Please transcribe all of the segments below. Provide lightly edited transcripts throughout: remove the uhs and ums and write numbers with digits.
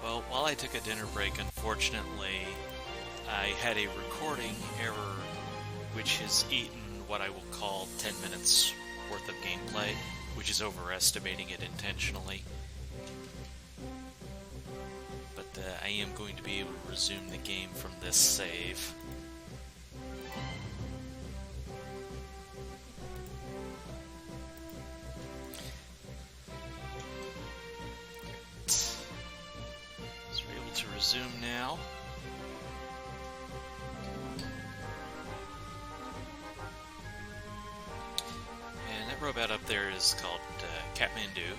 Well, while I took a dinner break, unfortunately, I had a recording error which has eaten what I will call 10 minutes worth of gameplay, which is overestimating it intentionally. But I am going to be able to resume the game from this save. To resume now. And that robot up there is called Kathmandu.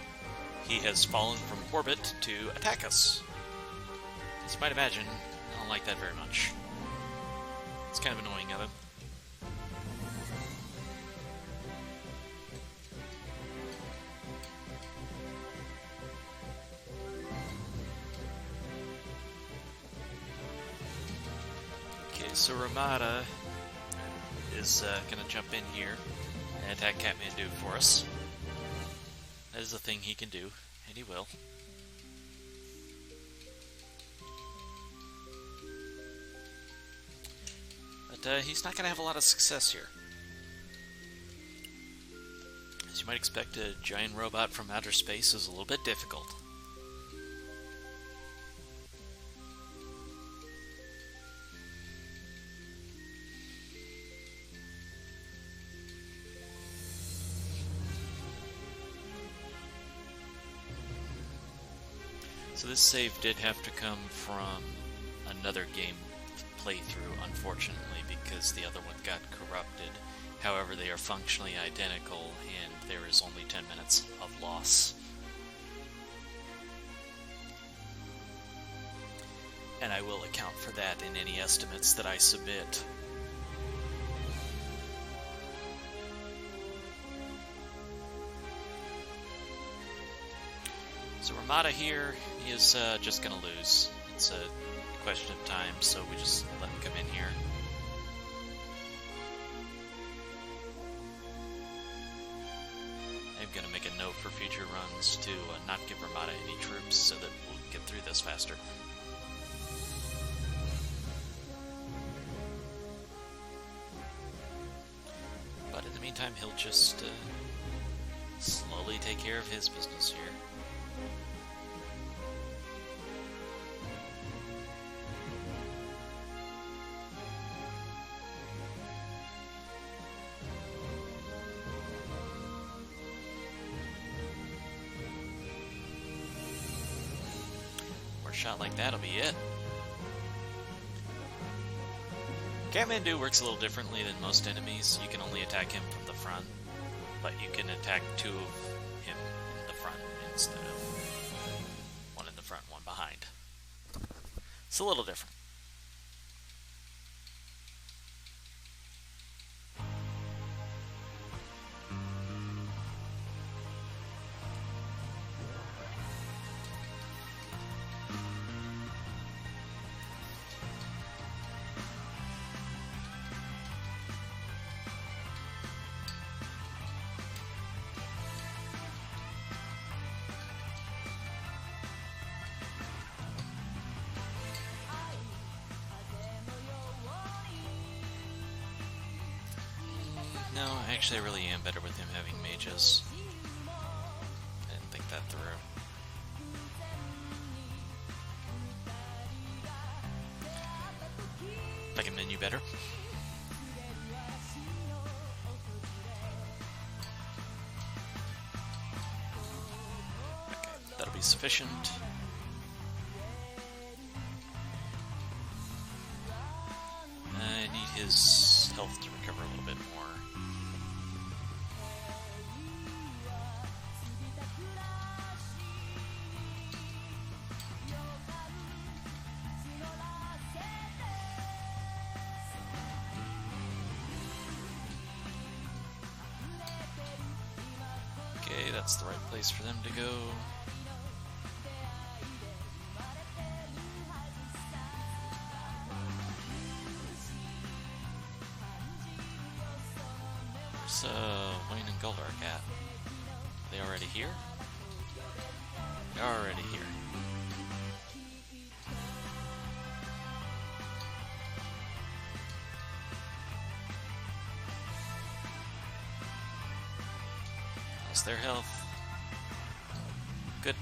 He has fallen from orbit to attack us. As you might imagine, I don't like that very much. It's kind of annoying of him. So Ramada is going to jump in here and attack Kathmandu for us. That is a thing he can do, and he will. But he's not going to have a lot of success here. As you might expect, a giant robot from outer space is a little bit difficult. So this save did have to come from another game playthrough, unfortunately, because the other one got corrupted. However, they are functionally identical, and there is only 10 minutes of loss. And I will account for that in any estimates that I submit. So Ramada here, he is just going to lose. It's a question of time, so we just let him come in here. I'm going to make a note for future runs to not give Ramada any troops so that we'll get through this faster. But in the meantime, he'll just slowly take care of his business here. Shot like that'll be it. Kathmandu works a little differently than most enemies. You can only attack him from the front, but you can attack two of him in the front instead of one in the front, one behind. It's a little different. No, actually I really am better with him having mages. I didn't think that through. If I can menu better. Okay, that'll be sufficient. I need his health to recover a little bit more. Okay, that's the right place for them to go. Where's Wayne and Goldark at? Are they already here? They're already here. Fix their health. Good.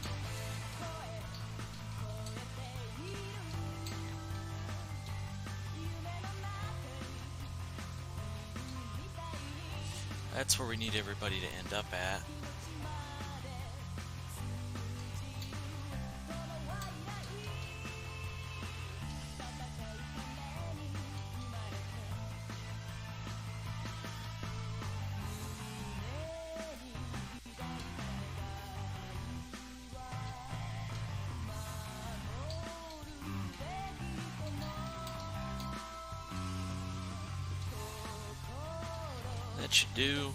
That's where we need everybody to end up at. That should do.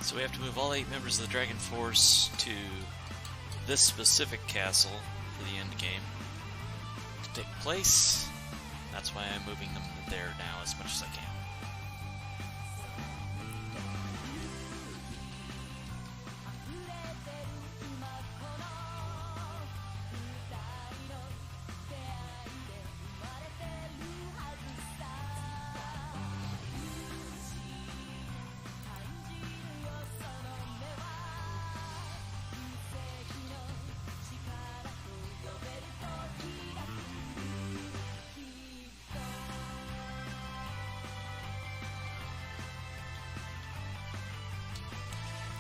So we have to move all 8 members of the Dragon Force to this specific castle for the end game to take place. That's why I'm moving them there now as much as I can.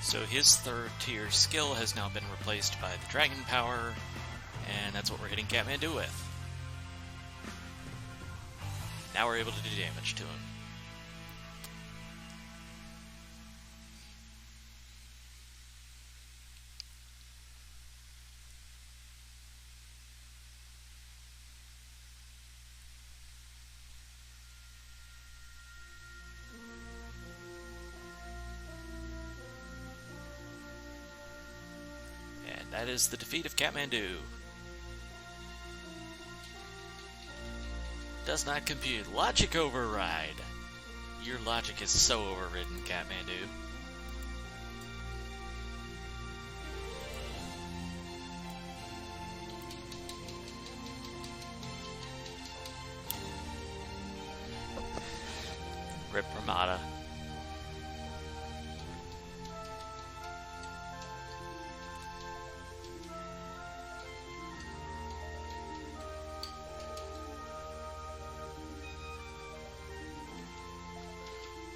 So his third tier skill has now been replaced by the Dragon Power, and that's what we're hitting Kathmandu with. Now we're able to do damage to him. That is the defeat of Kathmandu. Does not compute. Logic override. Your logic is so overridden, Kathmandu. Rip Ramada.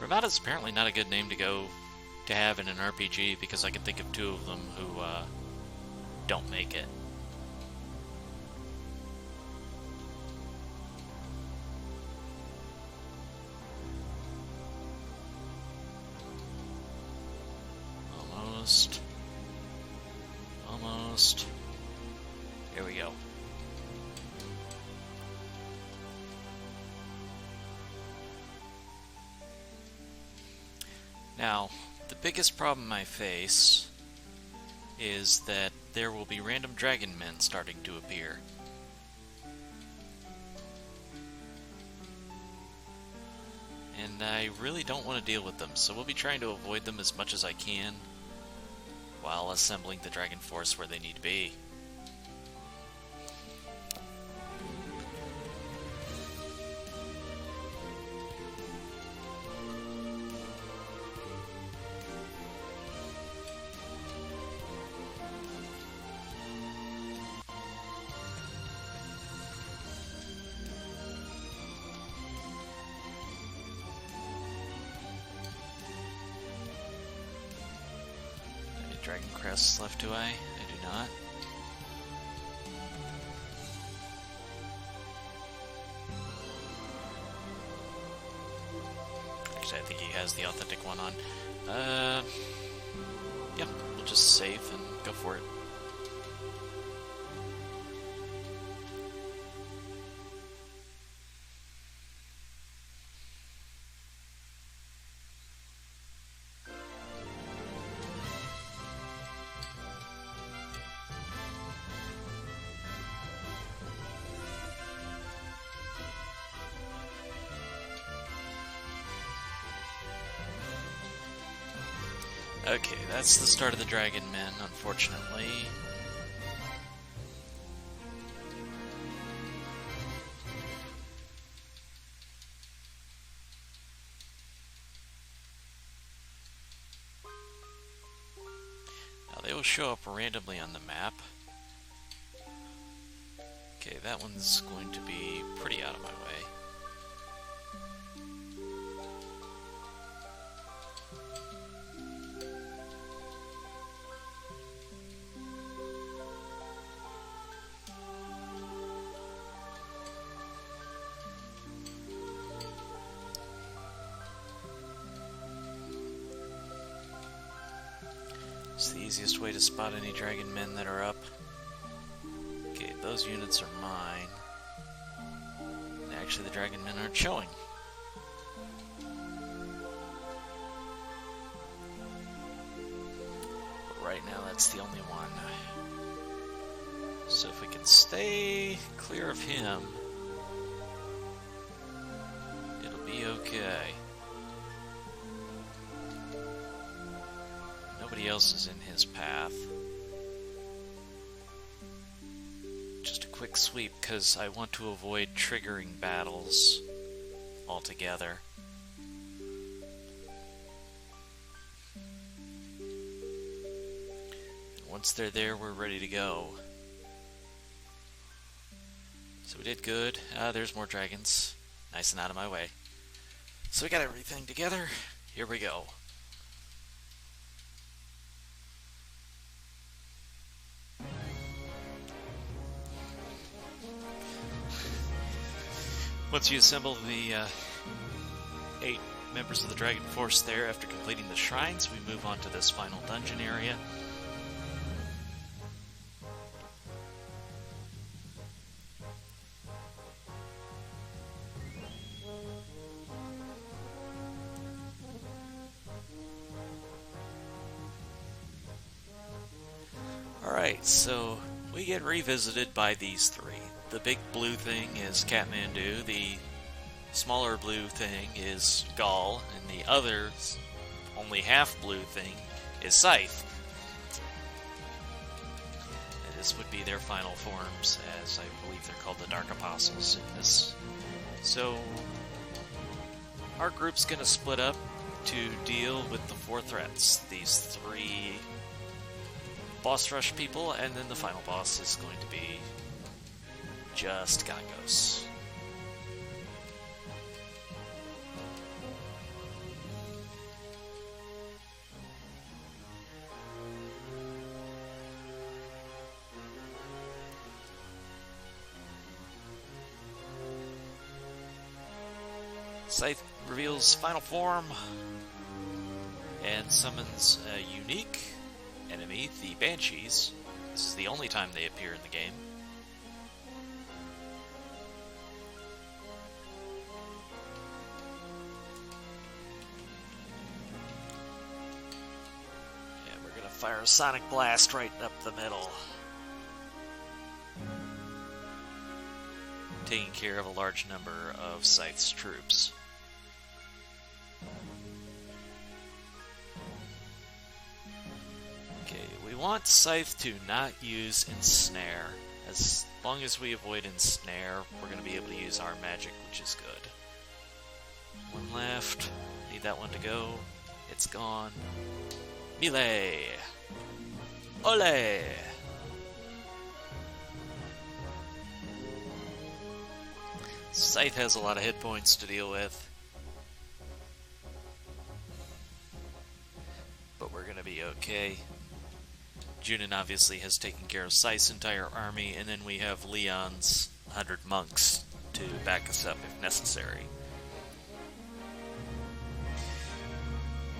Ramada's apparently not a good name to have in an RPG because I can think of 2 of them who don't make it. Almost. Almost. Here we go. Now, the biggest problem I face is that there will be random dragon men starting to appear. And I really don't want to deal with them, so we'll be trying to avoid them as much as I can while assembling the Dragon Force where they need to be. Dragon Crests left, do I? I do not. Actually, I think he has the authentic one on. Yeah, we'll just save and go for it. Okay, that's the start of the Dragon Men, unfortunately. Now they will show up randomly on the map. Okay, that one's going to be pretty out of my way. It's the easiest way to spot any Dragon Men that are up. Okay, those units are mine. And actually, the Dragon Men aren't showing. But right now, that's the only one. So if we can stay clear of him, it'll be okay. Nobody else is in his path. Just a quick sweep, because I want to avoid triggering battles altogether. And once they're there, we're ready to go. So we did good. There's more dragons. Nice and out of my way. So we got everything together. Here we go. Once you assemble the 8 members of the Dragon Force there after completing the shrines, we move on to this final dungeon area. Alright, so we get revisited by these 3. The big blue thing is Kathmandu, the smaller blue thing is Gaul, and the other, only half blue thing is Scythe. And this would be their final forms, as I believe they're called the Dark Apostles in this. So, our group's going to split up to deal with the 4 threats. These 3 boss rush people, and then the final boss is going to be just Gangos. Scythe reveals final form and summons a unique enemy, the Banshees. This is the only time they appear in the game. And we're gonna fire a sonic blast right up the middle, taking care of a large number of Scythe's troops. Okay, we want Scythe to not use Ensnare. As long as we avoid Ensnare, we're going to be able to use our magic, which is good. One left. Need that one to go. It's gone. Melee! Ole! Scythe has a lot of hit points to deal with. But we're going to be okay. Junin obviously has taken care of Scythe's entire army, and then we have Leon's 100 monks to back us up if necessary.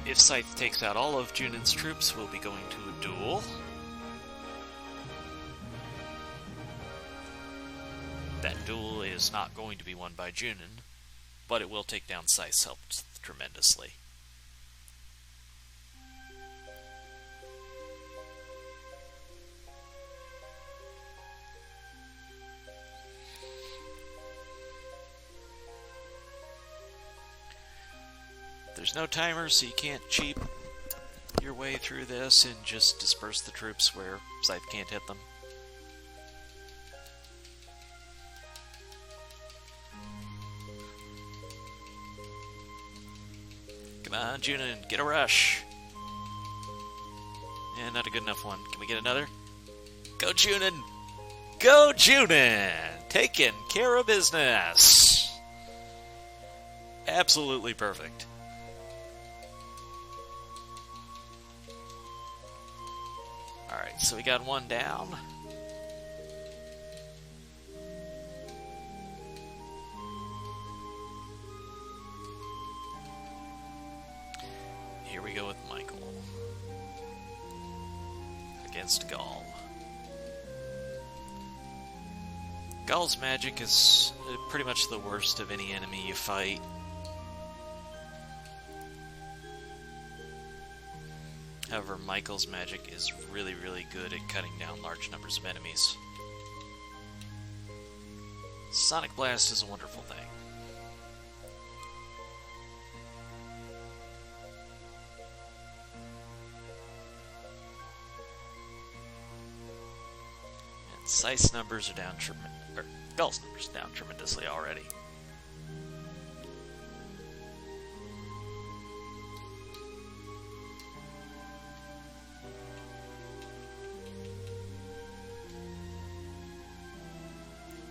If Scythe takes out all of Junin's troops, we'll be going to a duel. That duel is not going to be won by Junin, but it will take down Scythe's help tremendously. There's no timer, so you can't cheap your way through this and just disperse the troops where Scythe can't hit them. Come on, Junin, get a rush. And not a good enough one. Can we get another? Go, Junin! Go, Junin! Taking care of business! Absolutely perfect. Alright, so we got one down. Here we go with Michael. Against Gaul. Gaul's magic is pretty much the worst of any enemy you fight. However, Michael's magic is really, really good at cutting down large numbers of enemies. Sonic Blast is a wonderful thing. And Scythe's numbers are down Gaul's numbers are down tremendously already.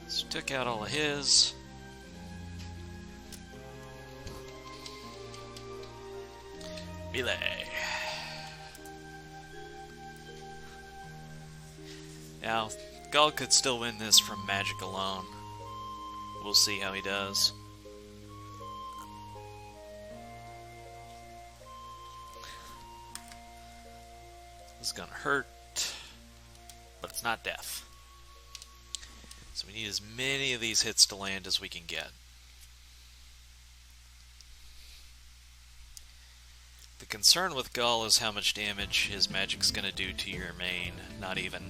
So took out all of his. Melee. Now, Gaul could still win this from magic alone. We'll see how he does. This is gonna hurt, but it's not death. So we need as many of these hits to land as we can get. The concern with Gaul is how much damage his magic's going to do to your main, not even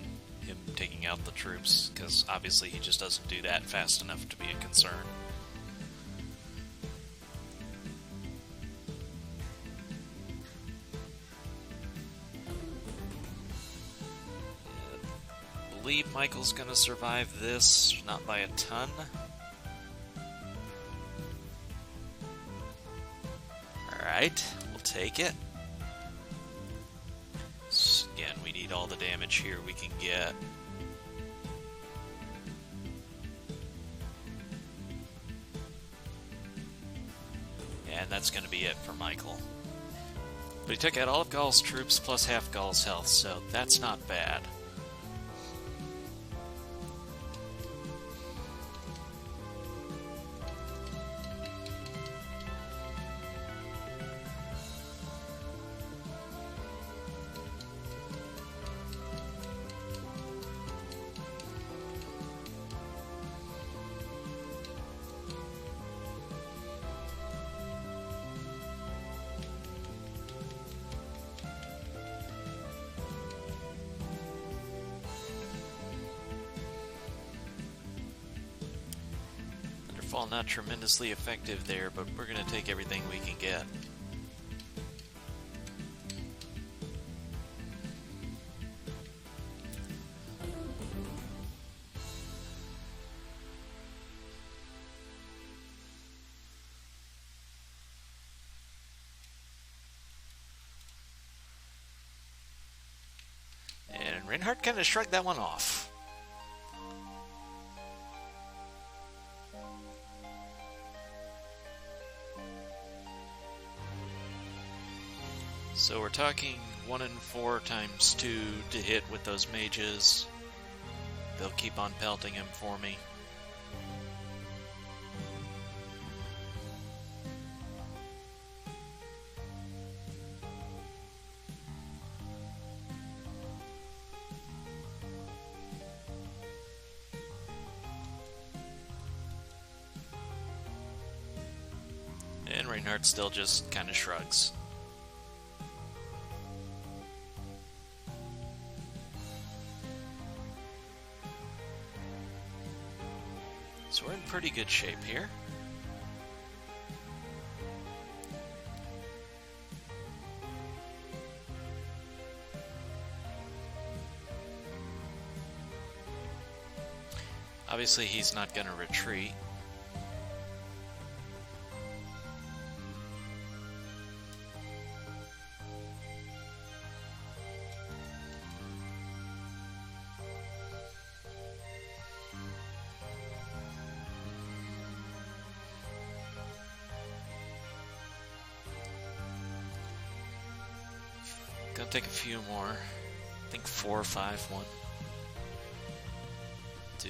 him taking out the troops, because obviously he just doesn't do that fast enough to be a concern. I believe Michael's gonna survive this, not by a ton. Alright, we'll take it. So again, we need all the damage here we can get. And that's gonna be it for Michael. But he took out all of Gaul's troops plus half Gaul's health, so that's not bad. Thunderfall not tremendously effective there, but we're going to take everything we can get. And Reinhardt kind of shrugged that one off. So we're talking 1 in 4 times 2 to hit with those mages. They'll keep on pelting him for me. Reinhardt still just kind of shrugs. So we're in pretty good shape here. Obviously, he's not going to retreat. Gonna take a few more. I think 4 or 5. 1, 2,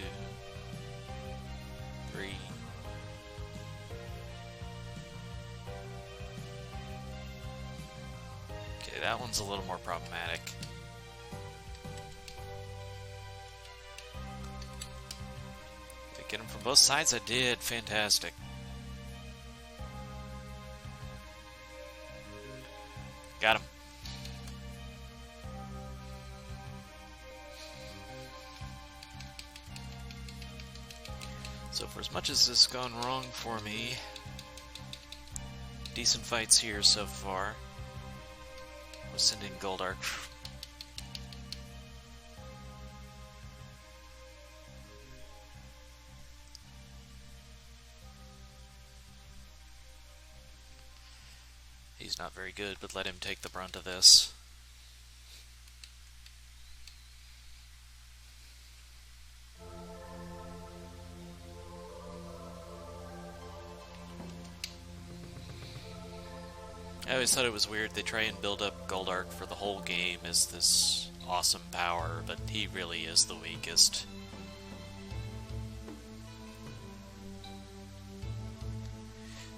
3. Okay, that one's a little more problematic. Did I get him from both sides? I did. Fantastic. Got him. So for as much as this has gone wrong for me, decent fights here so far. We'll send in Goldark. He's not very good, but let him take the brunt of this. I always thought it was weird they try and build up Goldark for the whole game as this awesome power, but he really is the weakest.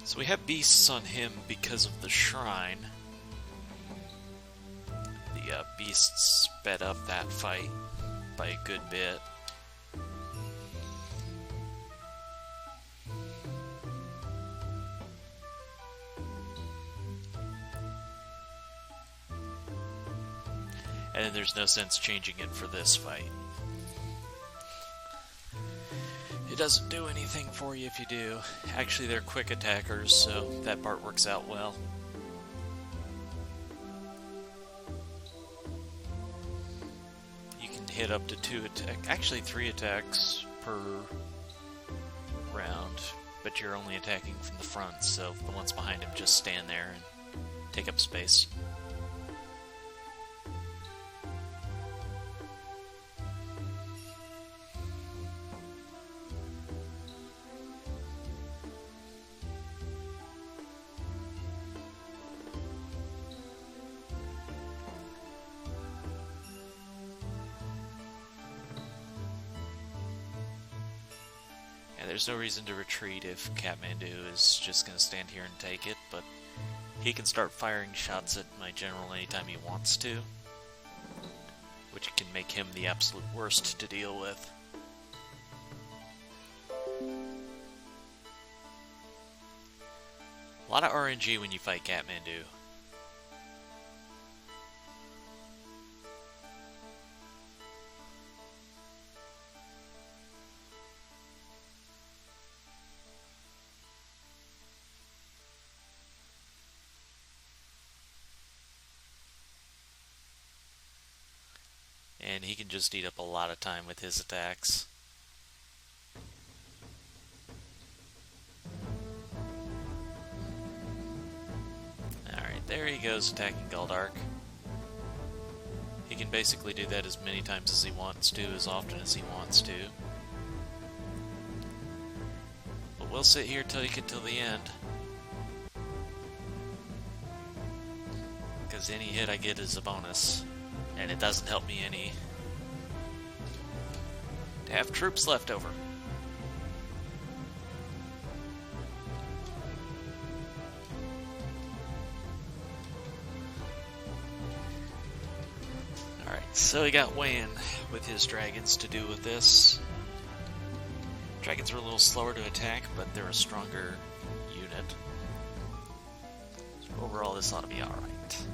So we have beasts on him because of the shrine. The beasts sped up that fight by a good bit. And then there's no sense changing it for this fight. It doesn't do anything for you if you do. Actually, they're quick attackers, so that part works out well. You can hit up to 2 attacks, actually 3 attacks per round, but you're only attacking from the front, so the ones behind him just stand there and take up space. There's no reason to retreat if Kathmandu is just going to stand here and take it, but he can start firing shots at my general anytime he wants to, which can make him the absolute worst to deal with. A lot of RNG when you fight Kathmandu. And he can just eat up a lot of time with his attacks. Alright, there he goes attacking Goldark. He can basically do that as many times as he wants to, as often as he wants to. But we'll sit here till you get till the end. Because any hit I get is a bonus. And it doesn't help me any to have troops left over. Alright, so we got Wayne with his dragons to do with this. Dragons are a little slower to attack, but they're a stronger unit. overall this ought to be alright.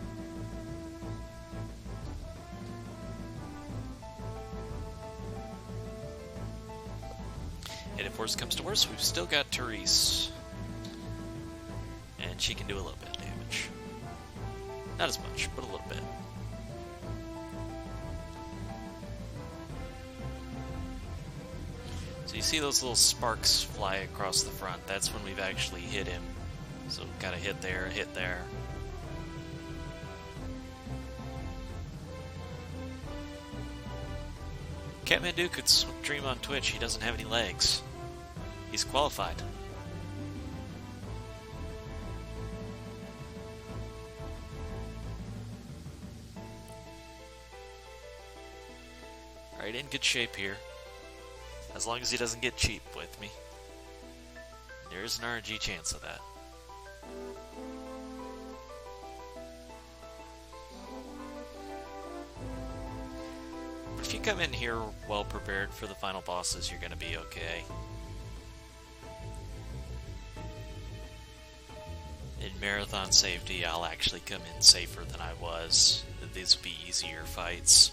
And if worse comes to worse, we've still got Therese. And she can do a little bit of damage. Not as much, but a little bit. So you see those little sparks fly across the front. That's when we've actually hit him. So got a hit there, a hit there. Kathmandu could stream on Twitch. He doesn't have any legs. He's qualified. Alright, in good shape here. As long as he doesn't get cheap with me. There is an RNG chance of that. But if you come in here well prepared for the final bosses, you're going to be okay. In marathon safety, I'll actually come in safer than I was. These will be easier fights.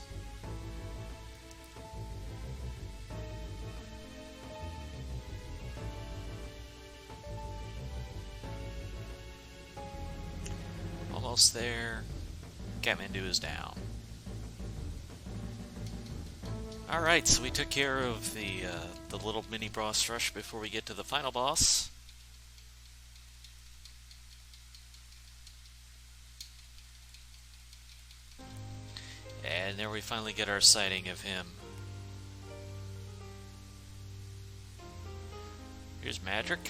Almost there. Kathmandu is down. Alright, so we took care of the little mini boss rush before we get to the final boss. And there we finally get our sighting of him. Here's Madrick.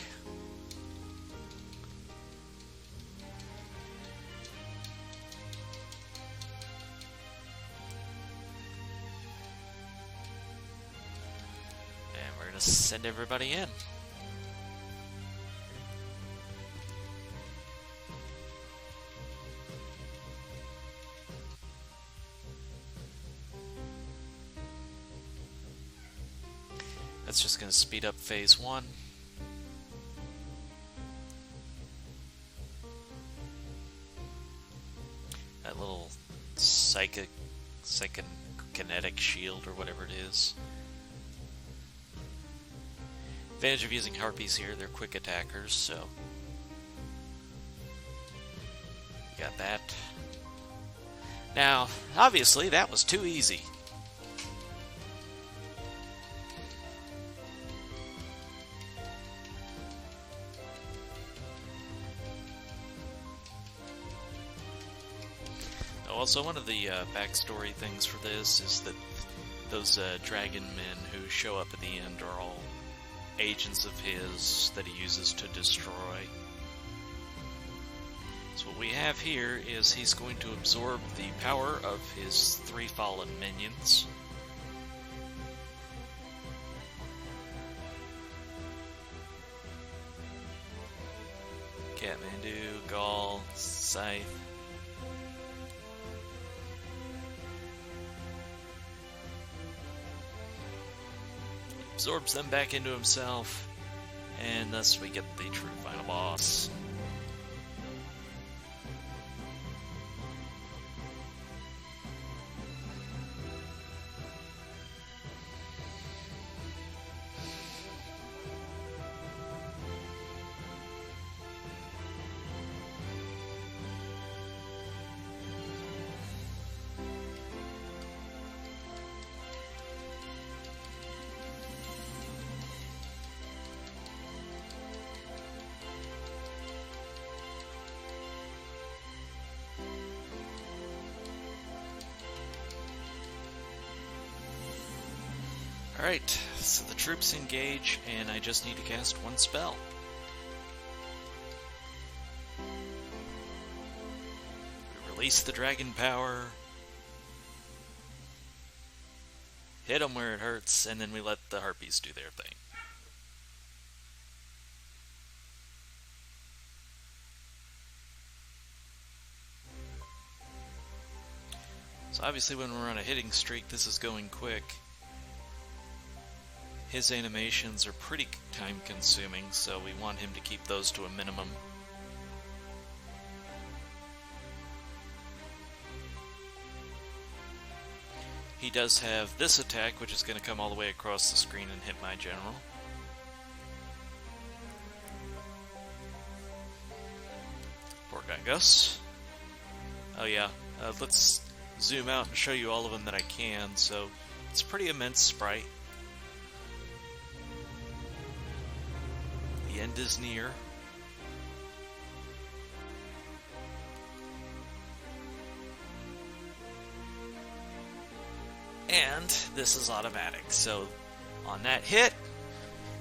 Send everybody in. That's just going to speed up phase 1. That little psychic kinetic shield or whatever it is. Advantage of using harpies here, they're quick attackers, so got that. Now, obviously, that was too easy. Also, one of the backstory things for this is that those dragon men who show up at the end are all agents of his that he uses to destroy. So what we have here is he's going to absorb the power of his 3 fallen minions. Kathmandu, Gaul, Scythe. Absorbs them back into himself, and thus we get the true final boss. Alright, so the troops engage, and I just need to cast 1 spell. We release the dragon power, hit them where it hurts, and then we let the harpies do their thing. So obviously when we're on a hitting streak, this is going quick. His animations are pretty time-consuming, so we want him to keep those to a minimum. He does have this attack, which is going to come all the way across the screen and hit my general. Poor guy Gus. Oh yeah, let's zoom out and show you all of them that I can. So it's a pretty immense sprite. The end is near. And this is automatic, so on that hit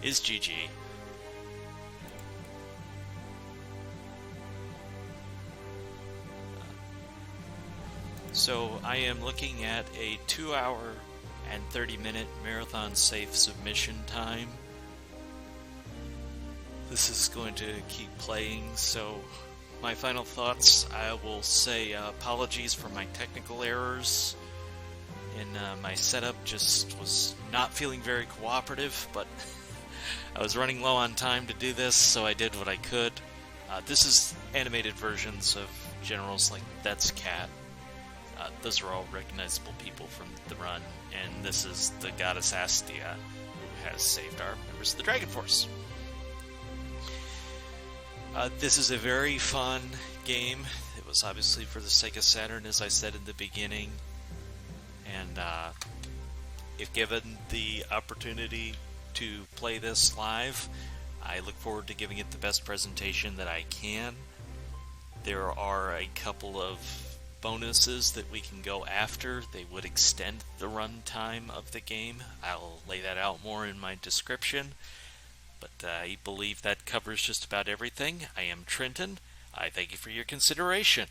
is GG. So I am looking at a 2-hour and 30-minute marathon safe submission time. This is going to keep playing, so my final thoughts, I will say apologies for my technical errors. And my setup just was not feeling very cooperative, but I was running low on time to do this, so I did what I could. This is animated versions of generals like That's Cat. Those are all recognizable people from the run, and this is the goddess Astia, who has saved our members of the Dragon Force. This is a very fun game. It was obviously for the Sega Saturn, as I said in the beginning. And if given the opportunity to play this live, I look forward to giving it the best presentation that I can. There are a couple of bonuses that we can go after. They would extend the run time of the game. I'll lay that out more in my description. But I believe that covers just about everything. I am Trenton. I thank you for your consideration.